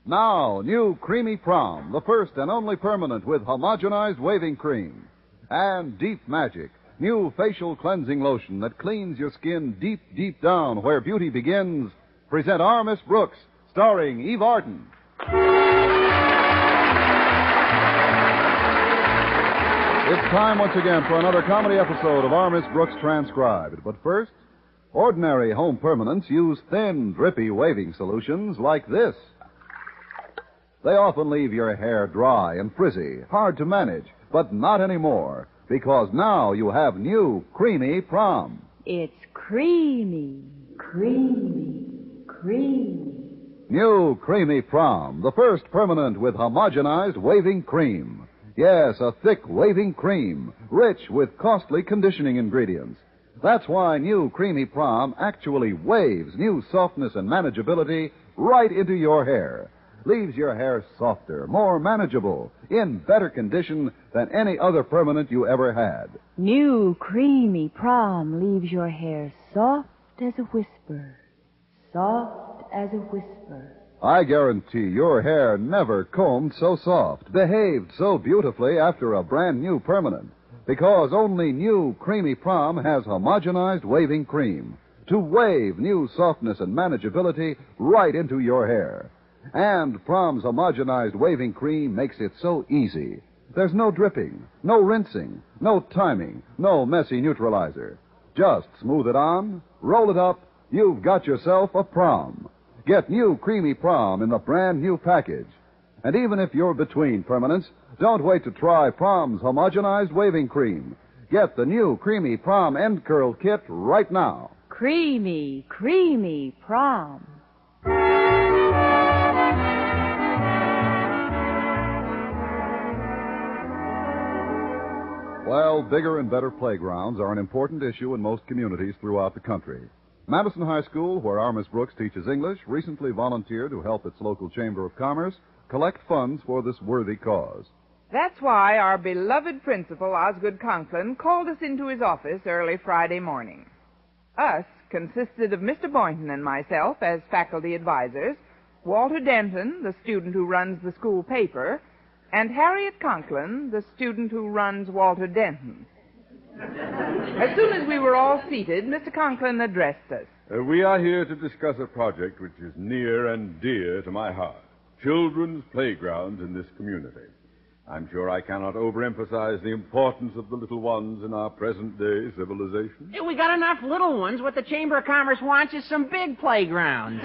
Now, new Creamy Prom, the first and only permanent with homogenized waving cream. And Deep Magic, new facial cleansing lotion that cleans your skin deep, deep down where beauty begins. Present Our Miss Brooks, starring Eve Arden. It's time once again for another comedy episode of Our Miss Brooks Transcribed. But first, ordinary home permanents use thin, drippy waving solutions like this. They often leave your hair dry and frizzy, hard to manage, but not anymore, because now you have new Creamy Prom. It's creamy, creamy, creamy. New Creamy Prom, the first permanent with homogenized waving cream. Yes, a thick waving cream, rich with costly conditioning ingredients. That's why new Creamy Prom actually waves new softness and manageability right into your hair. Leaves your hair softer, more manageable, in better condition than any other permanent you ever had. New Creamy Prom leaves your hair soft as a whisper. Soft as a whisper. I guarantee your hair never combed so soft, behaved so beautifully after a brand new permanent. Because only new Creamy Prom has homogenized waving cream to wave new softness and manageability right into your hair. And Prom's homogenized waving cream makes it so easy. There's no dripping, no rinsing, no timing, no messy neutralizer. Just smooth it on, roll it up, you've got yourself a Prom. Get new Creamy Prom in the brand new package. And even if you're between permanents, don't wait to try Prom's homogenized waving cream. Get the new Creamy Prom End Curl Kit right now. Creamy, creamy Prom. Well, bigger and better playgrounds are an important issue in most communities throughout the country. Madison High School, where our Miss Brooks teaches English, recently volunteered to help its local Chamber of Commerce collect funds for this worthy cause. That's why our beloved principal, Osgood Conklin, called us into his office early Friday morning. Us consisted of Mr. Boynton and myself as faculty advisors, Walter Denton, the student who runs the school paper, and Harriet Conklin, the student who runs Walter Denton. As soon as we were all seated, Mr. Conklin addressed us. We are here to discuss a project which is near and dear to my heart. Children's playgrounds in this community. I'm sure I cannot overemphasize the importance of the little ones in our present-day civilization. We got enough little ones. What the Chamber of Commerce wants is some big playgrounds.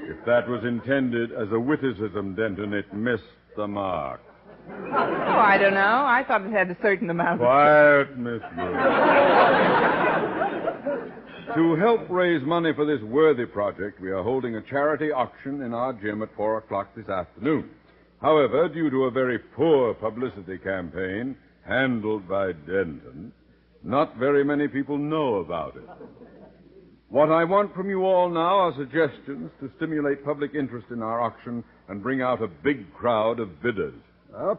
If that was intended as a witticism, Denton, it missed the mark. Oh, I don't know. I thought it had a certain amount of... Quiet, Miss Brooks. To help raise money for this worthy project, we are holding a charity auction in our gym at 4 o'clock this afternoon. However, due to a very poor publicity campaign handled by Denton, not very many people know about it. What I want from you all now are suggestions to stimulate public interest in our auction and bring out a big crowd of bidders.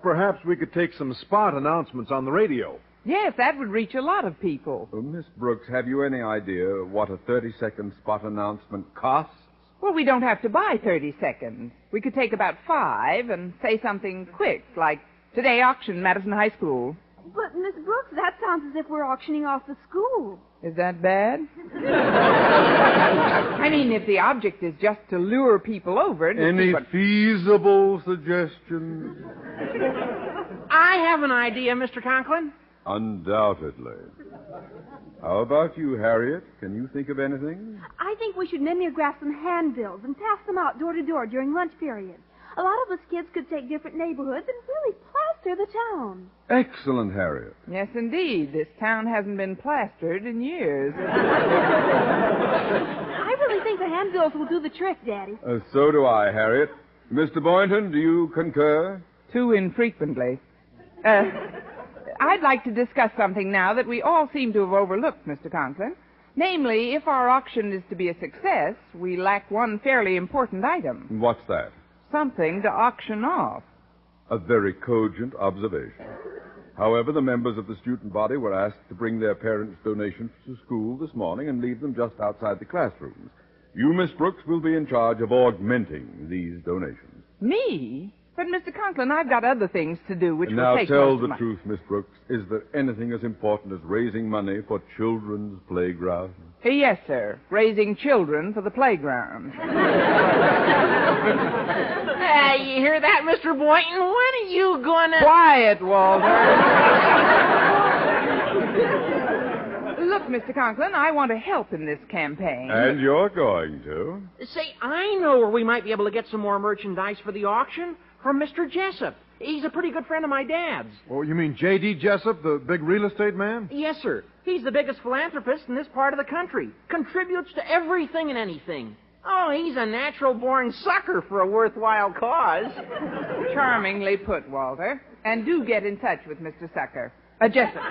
Perhaps we could take some spot announcements on the radio. Yes, that would reach a lot of people. Miss Brooks, have you any idea what a 30-second spot announcement costs? Well, we don't have to buy 30 seconds. We could take about 5 and say something quick, like, today auction, Madison High School. But, Miss Brooks, that sounds as if we're auctioning off the school. Is that bad? I mean, if the object is just to lure people over... Any feasible suggestions? I have an idea, Mr. Conklin. Undoubtedly. How about you, Harriet? Can you think of anything? I think we should mimeograph some handbills and pass them out door to door during lunch period. A lot of us kids could take different neighborhoods and really plaster the town. Excellent, Harriet. Yes, indeed. This town hasn't been plastered in years. I really think the handbills will do the trick, Daddy. So do I, Harriet. Mr. Boynton, do you concur? Too infrequently. I'd like to discuss something now that we all seem to have overlooked, Mr. Conklin. Namely, if our auction is to be a success, we lack one fairly important item. What's that? Something to auction off. A very cogent observation. However, the members of the student body were asked to bring their parents' donations to school this morning and leave them just outside the classrooms. You, Miss Brooks, will be in charge of augmenting these donations. Me? But, Mr. Conklin, I've got other things to do, which And will now take tell most the of my... truth, Miss Brooks. Is there anything as important as raising money for children's playground? Yes, sir. Raising children for the playground. Hey, you hear that, Mr. Boynton? When are you gonna... Quiet, Walter. Look, Mr. Conklin, I want to help in this campaign. And you're going to? Say, I know where we might be able to get some more merchandise for the auction. From Mr. Jessup. He's a pretty good friend of my dad's. Oh, you mean J.D. Jessup, the big real estate man? Yes, sir. He's the biggest philanthropist in this part of the country. Contributes to everything and anything. Oh, he's a natural-born sucker for a worthwhile cause. Charmingly put, Walter. And do get in touch with Mr. Sucker. Jessup.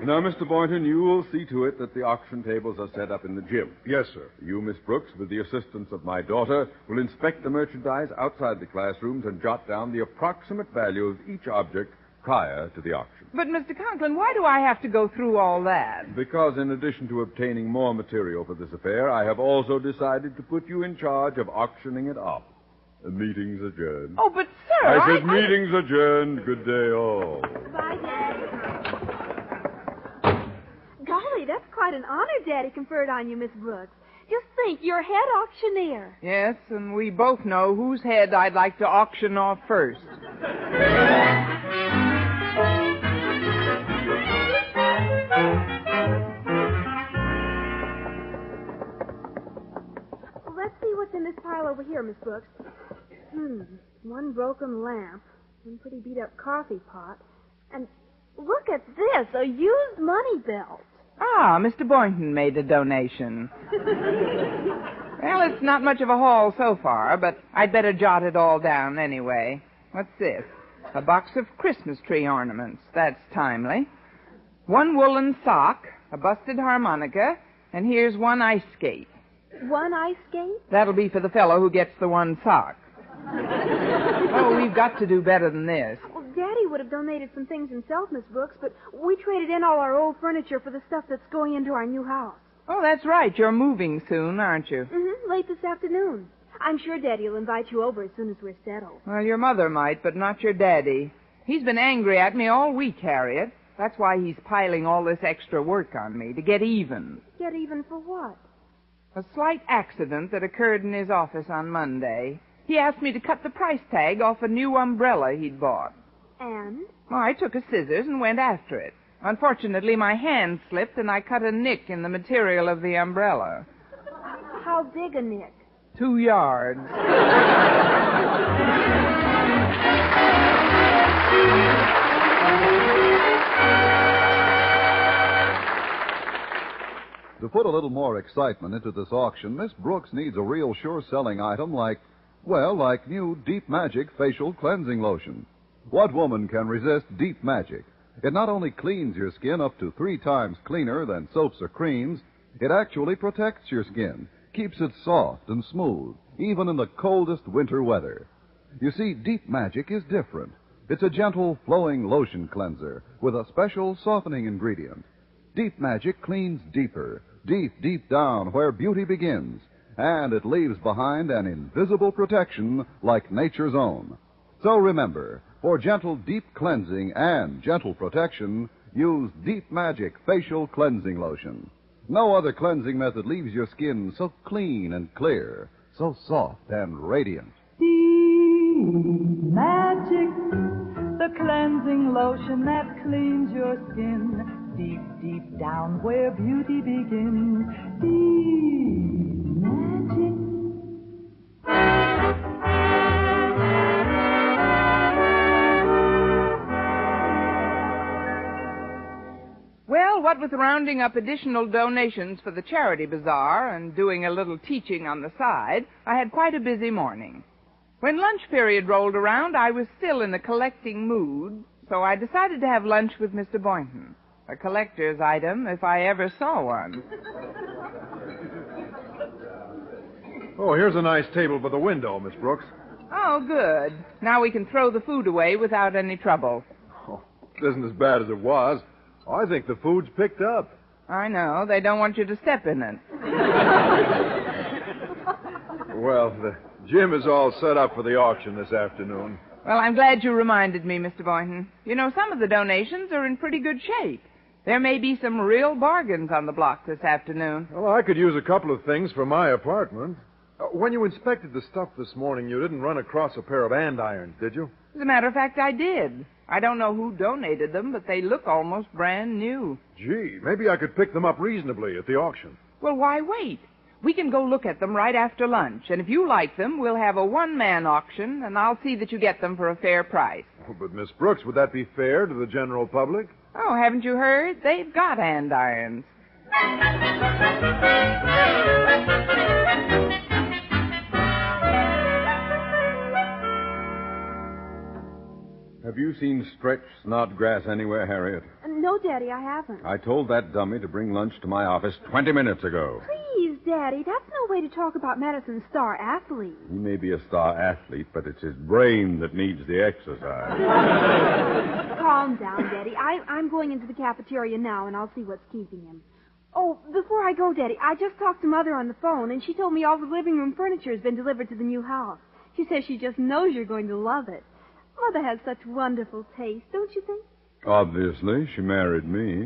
Now, Mr. Boynton, you will see to it that the auction tables are set up in the gym. Yes, sir. You, Miss Brooks, with the assistance of my daughter, will inspect the merchandise outside the classrooms and jot down the approximate value of each object prior to the auction. But, Mr. Conklin, why do I have to go through all that? Because in addition to obtaining more material for this affair, I have also decided to put you in charge of auctioning it off. The meeting's adjourned. Oh, but, sir, I said meeting's adjourned. Good day, all. Bye, Dad. Golly, that's quite an honor Daddy conferred on you, Miss Brooks. Just think, you're head auctioneer. Yes, and we both know whose head I'd like to auction off first. Let's see what's in this pile over here, Miss Brooks. One broken lamp, one pretty beat-up coffee pot, and look at this, a used money belt. Ah, Mr. Boynton made a donation. Well, it's not much of a haul so far, but I'd better jot it all down anyway. What's this? A box of Christmas tree ornaments. That's timely. One woolen sock, a busted harmonica, and here's one ice skate. One ice skate? That'll be for the fellow who gets the one sock. Oh, we've got to do better than this. Well, Daddy would have donated some things himself, Miss Brooks, but we traded in all our old furniture for the stuff that's going into our new house. Oh, that's right. You're moving soon, aren't you? Late this afternoon. I'm sure Daddy will invite you over as soon as we're settled. Well, your mother might, but not your daddy. He's been angry at me all week, Harriet. That's why he's piling all this extra work on me, to get even. Get even for what? A slight accident that occurred in his office on Monday. He asked me to cut the price tag off a new umbrella he'd bought. And? Well, I took a scissors and went after it. Unfortunately, my hand slipped and I cut a nick in the material of the umbrella. How big a nick? 2 yards. To put a little more excitement into this auction, Miss Brooks needs a real sure-selling item like new Deep Magic Facial Cleansing Lotion. What woman can resist Deep Magic? It not only cleans your skin up to 3 times cleaner than soaps or creams, it actually protects your skin, keeps it soft and smooth, even in the coldest winter weather. You see, Deep Magic is different. It's a gentle, flowing lotion cleanser with a special softening ingredient. Deep Magic cleans deeper, deep down where beauty begins, and it leaves behind an invisible protection like nature's own. So remember, for gentle deep cleansing and gentle protection, use Deep Magic Facial Cleansing Lotion. No other cleansing method leaves your skin so clean and clear, so soft and radiant. Deep Magic, the cleansing lotion that cleans your skin. Deep down where beauty begins. Deep Magic. Well, what with rounding up additional donations for the charity bazaar and doing a little teaching on the side, I had quite a busy morning. When lunch period rolled around, I was still in a collecting mood, so I decided to have lunch with Mr. Boynton. A collector's item, if I ever saw one. Oh, here's a nice table by the window, Miss Brooks. Oh, good. Now we can throw the food away without any trouble. Oh, it isn't as bad as it was. I think the food's picked up. I know. They don't want you to step in it. Well, the gym is all set up for the auction this afternoon. Well, I'm glad you reminded me, Mr. Boynton. You know, some of the donations are in pretty good shape. There may be some real bargains on the block this afternoon. Well, I could use a couple of things for my apartment. When you inspected the stuff this morning, you didn't run across a pair of andirons, did you? As a matter of fact, I did. I don't know who donated them, but they look almost brand new. Gee, maybe I could pick them up reasonably at the auction. Well, why wait? We can go look at them right after lunch, and if you like them, we'll have a one-man auction, and I'll see that you get them for a fair price. Oh, but, Miss Brooks, would that be fair to the general public? Oh, haven't you heard? They've got andirons. Have you seen Stretch Snodgrass anywhere, Harriet? No, Daddy, I haven't. I told that dummy to bring lunch to my office 20 minutes ago. Please, Daddy, that's no way to talk about Madison's star athlete. He may be a star athlete, but it's his brain that needs the exercise. Calm down, Daddy. I'm going into the cafeteria now, and I'll see what's keeping him. Oh, before I go, Daddy, I just talked to Mother on the phone, and she told me all the living room furniture has been delivered to the new house. She says she just knows you're going to love it. Mother has such wonderful taste, don't you think? Obviously, she married me.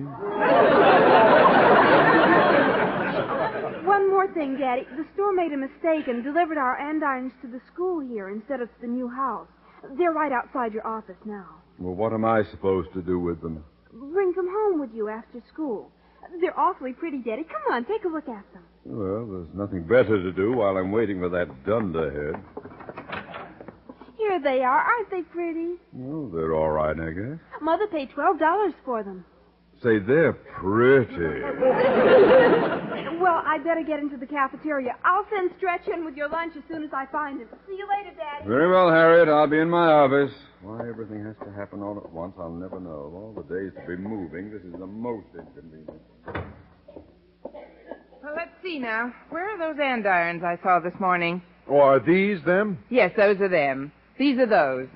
One more thing, Daddy. The store made a mistake and delivered our andirons to the school here instead of to the new house. They're right outside your office now. Well, what am I supposed to do with them? Bring them home with you after school. They're awfully pretty, Daddy. Come on, take a look at them. Well, there's nothing better to do while I'm waiting for that dunderhead. Here they are. Aren't they pretty? Well, they're all right, I guess. Mother paid $12 for them. Say, they're pretty. Well, I'd better get into the cafeteria. I'll send Stretch in with your lunch as soon as I find him. See you later, Daddy. Very well, Harriet. I'll be in my office. Why everything has to happen all at once, I'll never know. Of all the days to be moving, this is the most inconvenient. Well, let's see now. Where are those andirons I saw this morning? Oh, are these them? Yes, those are them. These are those.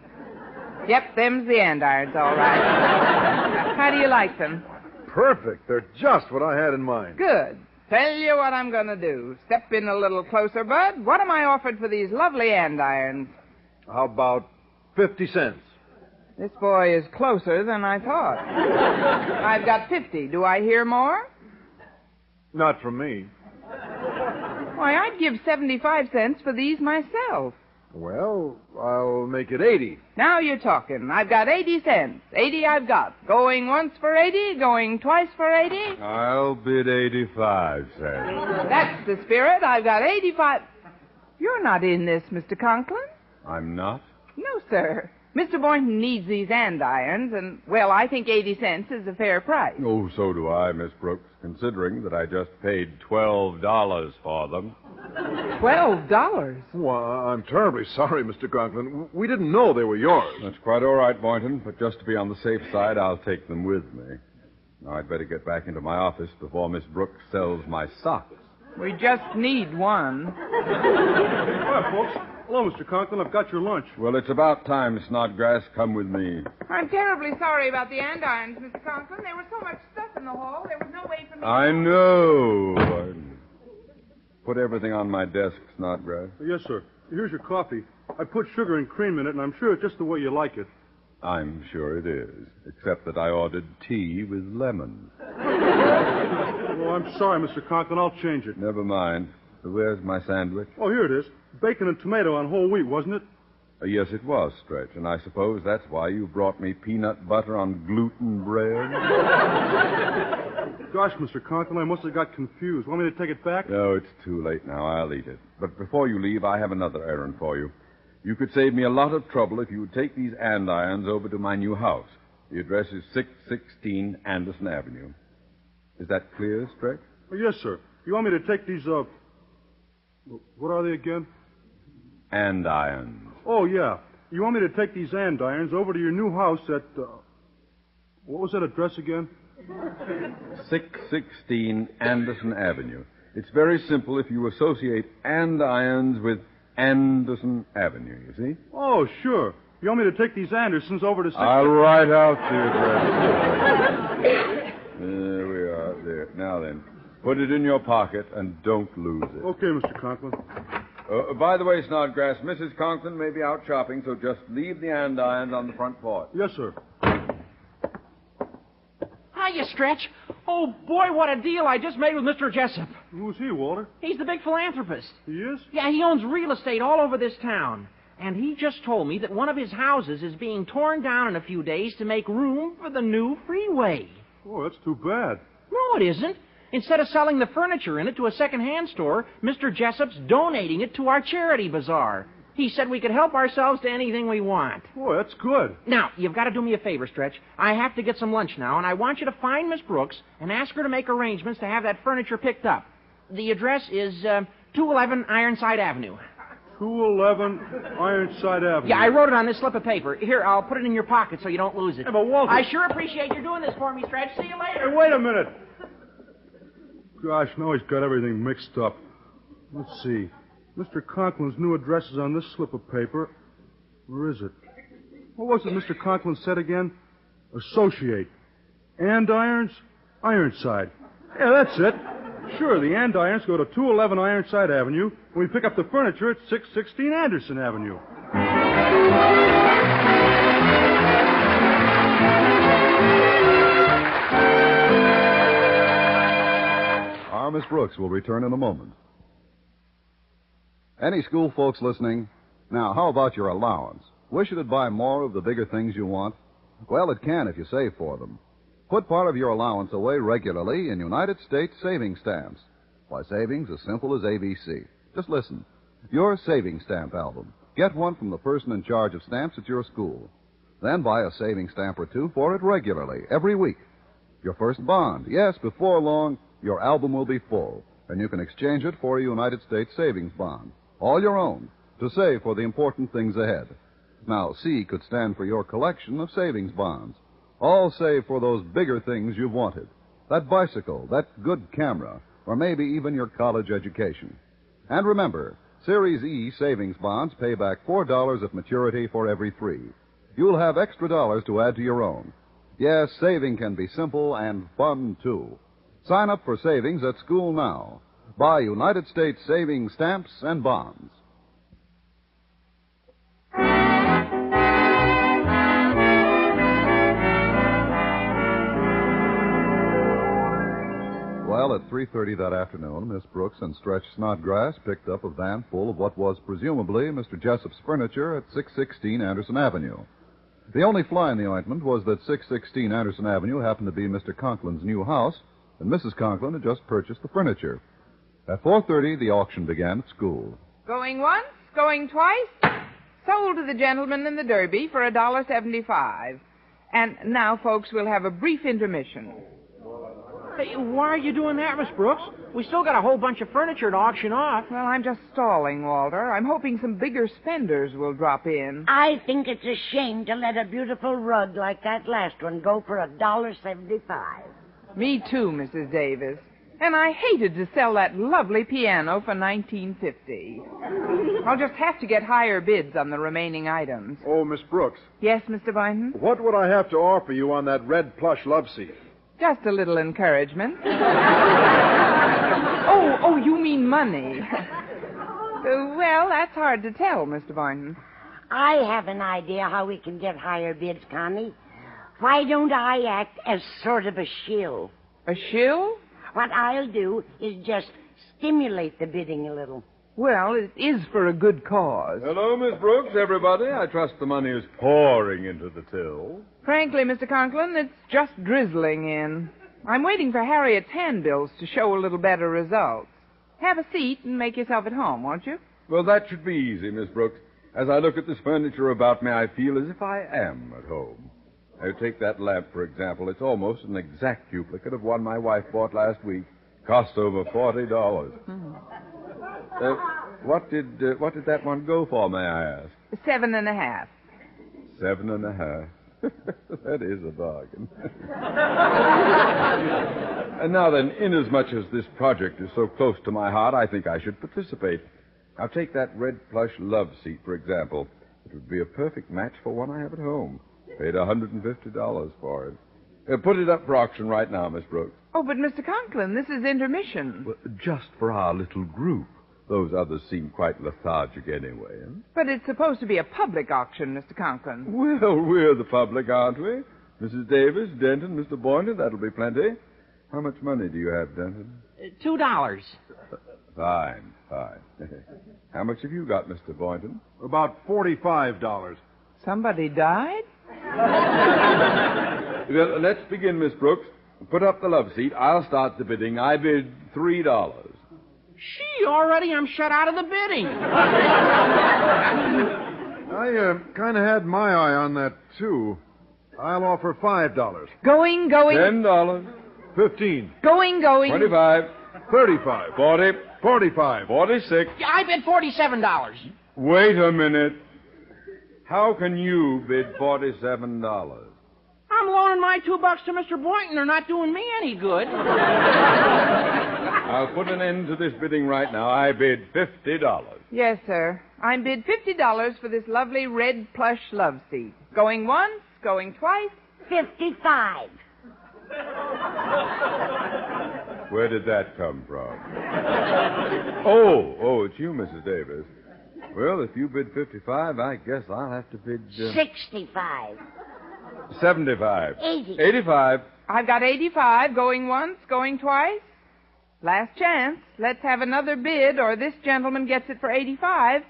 Yep, them's the andirons, all right. How do you like them? Perfect. They're just what I had in mind. Good. Tell you what I'm going to do. Step in a little closer, Bud. What am I offered for these lovely andirons? How about 50 cents? This boy is closer than I thought. I've got 50. Do I hear more? Not from me. Why, I'd give 75 cents for these myself. Well, I'll make it 80. Now you're talking. I've got 80 cents. 80 I've got. Going once for 80, going twice for 80. I'll bid 85 cents. That's the spirit. I've got 85. You're not in this, Mr. Conklin. I'm not? No, sir. Mr. Boynton needs these andirons, and, well, I think 80 cents is a fair price. Oh, so do I, Miss Brooks, considering that I just paid $12 for them. $12? Well, I'm terribly sorry, Mr. Conklin. We didn't know they were yours. That's quite all right, Boynton, but just to be on the safe side, I'll take them with me. Now, I'd better get back into my office before Miss Brooks sells my socks. We just need one. Hi, folks. Hello, Mr. Conklin. I've got your lunch. Well, it's about time, Snodgrass. Come with me. I'm terribly sorry about the andirons, Mr. Conklin. There was so much stuff in the hall, there was no way for me I know. Put everything on my desk, Snodgrass. Yes, sir. Here's your coffee. I put sugar and cream in it, and I'm sure it's just the way you like it. I'm sure it is, except that I ordered tea with lemon. Well, I'm sorry, Mr. Conklin. I'll change it. Never mind. So where's my sandwich? Oh, here it is. Bacon and tomato on whole wheat, wasn't it? Yes, it was, Stretch, and I suppose that's why you brought me peanut butter on gluten bread. Gosh, Mr. Conklin, I must have got confused. Want me to take it back? No, it's too late now. I'll eat it. But before you leave, I have another errand for you. You could save me a lot of trouble if you would take these andirons over to my new house. The address is 616 Anderson Avenue. Is that clear, Stretch? Oh, yes, sir. You want me to take these, what are they again? Andirons. Oh, yeah. You want me to take these andirons over to your new house at, what was that address again? 616 Anderson Avenue. It's very simple if you associate andirons with Anderson Avenue, you see? Oh, sure. You want me to take these Andersons over to... I'll write out the address. There we are. There. Now then, put it in your pocket and don't lose it. Okay, Mr. Conklin. By the way, Snodgrass, Mrs. Conklin may be out shopping, so just leave the andirons on the front porch. Yes, sir. Hiya, Stretch. Oh, boy, what a deal I just made with Mr. Jessup. Who's he, Walter? He's the big philanthropist. He is? Yeah, he owns real estate all over this town. And he just told me that one of his houses is being torn down in a few days to make room for the new freeway. Oh, that's too bad. No, it isn't. Instead of selling the furniture in it to a second-hand store, Mr. Jessup's donating it to our charity bazaar. He said we could help ourselves to anything we want. Boy, that's good. Now, you've got to do me a favor, Stretch. I have to get some lunch now, and I want you to find Miss Brooks and ask her to make arrangements to have that furniture picked up. The address is 211 Ironside Avenue. 211 Ironside Avenue. Yeah, I wrote it on this slip of paper. Here, I'll put it in your pocket so you don't lose it. Hey, but Walter... I sure appreciate you doing this for me, Stretch. See you later. Hey, wait a minute. Gosh, now he's got everything mixed up. Let's see. Mr. Conklin's new address is on this slip of paper. Where is it? What was it Mr. Conklin said again? Associate. Andirons, Ironside. Yeah, that's it. Sure, the andirons go to 211 Ironside Avenue, and we pick up the furniture at 616 Anderson Avenue. Our Miss Brooks will return in a moment. Any school folks listening? Now, how about your allowance? Wish it'd buy more of the bigger things you want? Well, it can if you save for them. Put part of your allowance away regularly in United States savings stamps. Why, savings as simple as ABC. Just listen. Your savings stamp album. Get one from the person in charge of stamps at your school. Then buy a savings stamp or two for it regularly, every week. Your first bond. Yes, before long, your album will be full, and you can exchange it for a United States savings bond. All your own, to save for the important things ahead. Now, C could stand for your collection of savings bonds. All save for those bigger things you've wanted. That bicycle, that good camera, or maybe even your college education. And remember, Series E savings bonds pay back $4 at maturity for every 3. You'll have extra dollars to add to your own. Yes, saving can be simple and fun, too. Sign up for savings at school now. Buy United States savings stamps and bonds. Well, at 3:30 that afternoon, Miss Brooks and Stretch Snodgrass picked up a van full of what was presumably Mr. Jessup's furniture at 616 Anderson Avenue. The only fly in the ointment was that 616 Anderson Avenue happened to be Mr. Conklin's new house, and Mrs. Conklin had just purchased the furniture. At 4:30, the auction began at school. Going once, going twice. Sold to the gentleman in the Derby for $1.75. And now, folks, we'll have a brief intermission. Hey, why are you doing that, Miss Brooks? We still got a whole bunch of furniture to auction off. Well, I'm just stalling, Walter. I'm hoping some bigger spenders will drop in. I think it's a shame to let a beautiful rug like that last one go for $1.75. Me too, Mrs. Davis. And I hated to sell that lovely piano for $19.50. I'll just have to get higher bids on the remaining items. Oh, Miss Brooks. Yes, Mr. Boynton? What would I have to offer you on that red plush love seat? Just a little encouragement. Oh, you mean money. Well, that's hard to tell, Mr. Boynton. I have an idea how we can get higher bids, Connie. Why don't I act as sort of a shill? A shill? What I'll do is just stimulate the bidding a little. Well, it is for a good cause. Hello, Miss Brooks, everybody. I trust the money is pouring into the till. Frankly, Mr. Conklin, it's just drizzling in. I'm waiting for Harriet's handbills to show a little better results. Have a seat and make yourself at home, won't you? Well, that should be easy, Miss Brooks. As I look at this furniture about me, I feel as if I am at home. Now, take that lamp, for example. It's almost an exact duplicate of one my wife bought last week. Cost over $40. What did that one go for, may I ask? 7.5. 7.5. That is a bargain. And now then, inasmuch as this project is so close to my heart, I think I should participate. Now, take that red plush love seat, for example. It would be a perfect match for one I have at home. Paid $150 for it. Put it up for auction right now, Miss Brooks. Oh, but Mr. Conklin, this is intermission. Well, just for our little group. Those others seem quite lethargic anyway. Huh? But it's supposed to be a public auction, Mr. Conklin. Well, we're the public, aren't we? Mrs. Davis, Denton, Mr. Boynton, that'll be plenty. How much money do you have, Denton? $2. Fine. How much have you got, Mr. Boynton? About $45. Somebody died? Well, let's begin, Miss Brooks. Put up the love seat. I'll start the bidding. I bid $3. Gee, already I'm shut out of the bidding. I kind of had my eye on that, too. I'll offer $5. Going. $10. 15. Going. 25. 35. 40. 45. 46. I bid $47. Wait a minute. How can you bid $47? I'm loaning my $2 to Mr. Boynton. They're not doing me any good. I'll put an end to this bidding right now. I bid $50. Yes, sir. I bid $50 for this lovely red plush love seat. Going once, going twice. 55. Where did that come from? Oh, it's you, Mrs. Davis. Well, if you bid 55, I guess I'll have to bid... 65. 75. 80. 85. I've got 85. Going once, going twice. Last chance. Let's have another bid, or this gentleman gets it for 85.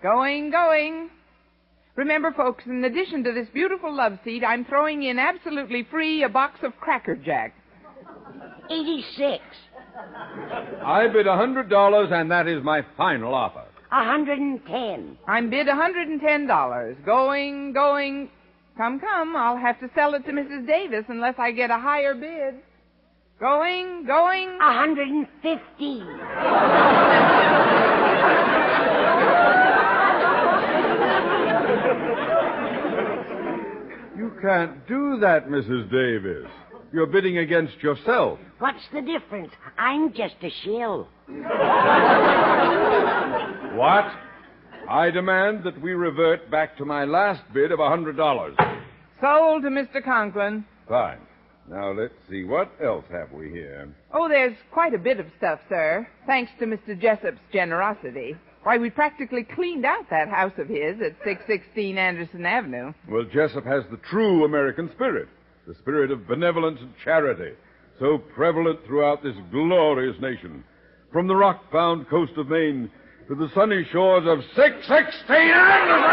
Going. Remember, folks, in addition to this beautiful love seat, I'm throwing in absolutely free a box of Cracker Jack. 86. I bid $100, and that is my final offer. 110. I'm bid $110. Going. Come. I'll have to sell it to Mrs. Davis unless I get a higher bid. Going. 150. You can't do that, Mrs. Davis. You're bidding against yourself. What's the difference? I'm just a shill. What? I demand that we revert back to my last bid of $100. Sold to Mr. Conklin. Fine. Now, let's see. What else have we here? Oh, there's quite a bit of stuff, sir. Thanks to Mr. Jessup's generosity. Why, we practically cleaned out that house of his at 616 Anderson Avenue. Well, Jessup has the true American spirit. The spirit of benevolence and charity. So prevalent throughout this glorious nation. From the rock-bound coast of Maine to the sunny shores of 616 Anderson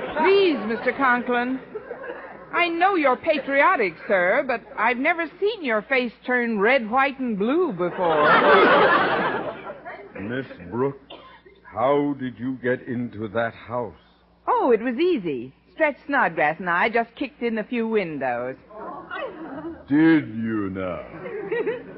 Avenue! Please, Mr. Conklin. I know you're patriotic, sir, but I've never seen your face turn red, white, and blue before. Miss Brooks, how did you get into that house? Oh, it was easy. Stretch Snodgrass and I just kicked in a few windows. Did you now?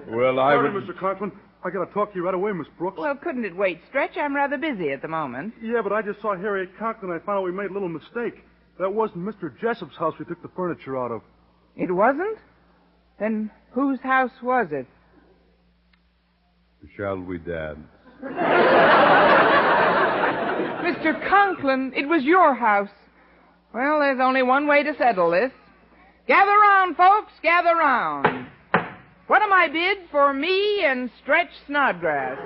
Well, Sorry, Mr. Conklin. I got to talk to you right away, Miss Brooks. Well, couldn't it wait, Stretch? I'm rather busy at the moment. Yeah, but I just saw Harriet Conklin and I found out we made a little mistake. That wasn't Mr. Jessup's house we took the furniture out of. It wasn't? Then whose house was it? Shall we dance? Mr. Conklin, it was your house. Well, there's only one way to settle this. Gather round, folks, gather round. What am I bid for me and Stretch Snodgrass?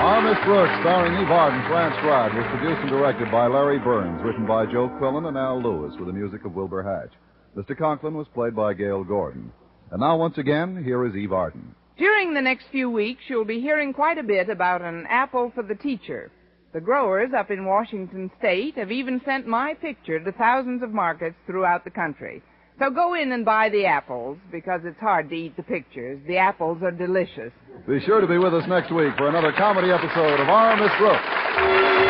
Our Miss Brooks, starring Eve Arden, transcribed, was produced and directed by Larry Burns, written by Joe Quillen and Al Lewis, with the music of Wilbur Hatch. Mr. Conklin was played by Gail Gordon. And now, once again, here is Eve Arden. During the next few weeks, you'll be hearing quite a bit about an apple for the teacher. The growers up in Washington State have even sent my picture to thousands of markets throughout the country. So go in and buy the apples, because it's hard to eat the pictures. The apples are delicious. Be sure to be with us next week for another comedy episode of Our Miss Brooks.